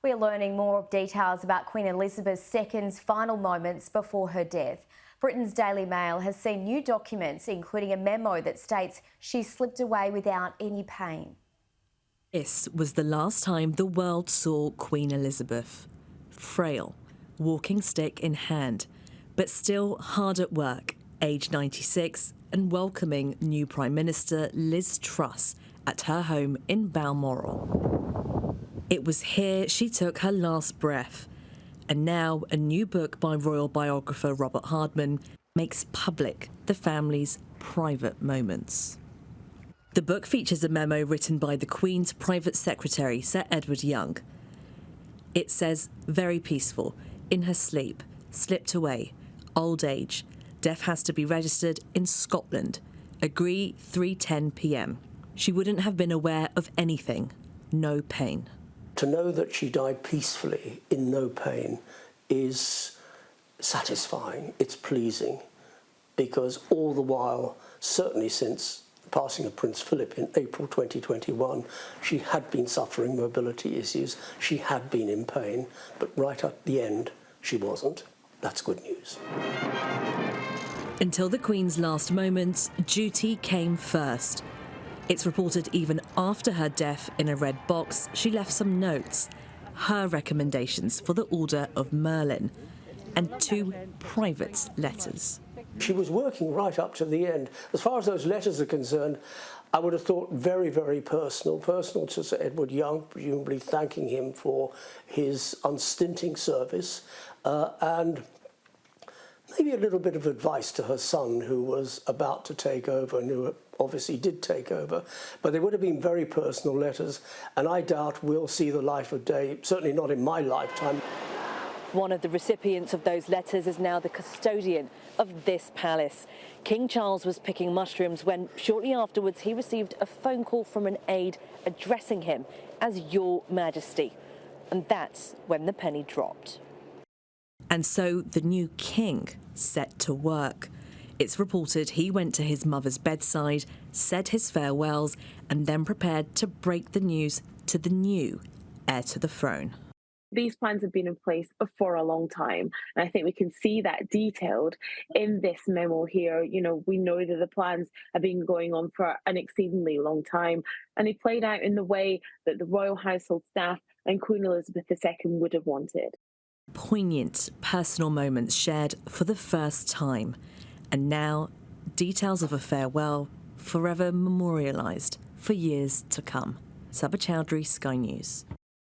We're learning more details about Queen Elizabeth II's final moments before her death. Britain's Daily Mail has seen new documents, including a memo that states she slipped away without any pain. This was the last time the world saw Queen Elizabeth. Frail, walking stick in hand, but still hard at work, aged 96, and welcoming new Prime Minister Liz Truss at her home in Balmoral. It was here she took her last breath. And now a new book by Royal Biographer Robert Hardman makes public the family's private moments. The book features a memo written by the Queen's private secretary, Sir Edward Young. It says, very peaceful, in her sleep, slipped away, old age, death has to be registered in Scotland, agree 3:10 p.m. She wouldn't have been aware of anything, no pain. To know that she died peacefully, in no pain, is satisfying, it's pleasing, because all the while, certainly since the passing of Prince Philip in April 2021, she had been suffering mobility issues, she had been in pain, but right at the end, she wasn't. That's good news. Until the Queen's last moments, duty came first. It's reported even after her death, in a red box, she left some notes, her recommendations for the Order of Merlin, and 2 private letters. She was working right up to the end. As far as those letters are concerned, I would have thought very, very personal to Sir Edward Young, presumably thanking him for his unstinting service, and maybe a little bit of advice to her son, who was about to take over and who obviously did take over. But they would have been very personal letters, and I doubt we'll see the light of day, certainly not in my lifetime. One of the recipients of those letters is now the custodian of this palace. King Charles was picking mushrooms when, shortly afterwards, he received a phone call from an aide addressing him as Your Majesty. And that's when the penny dropped. And so the new king set to work. It's reported he went to his mother's bedside, said his farewells, and then prepared to break the news to the new heir to the throne. These plans have been in place for a long time, and I think we can see that detailed in this memo here. You know, we know that the plans have been going on for an exceedingly long time, and they played out in the way that the royal household staff and Queen Elizabeth II would have wanted. Poignant personal moments shared for the first time, and now details of a farewell forever memorialised for years to come. Sabah Chowdhury, Sky News.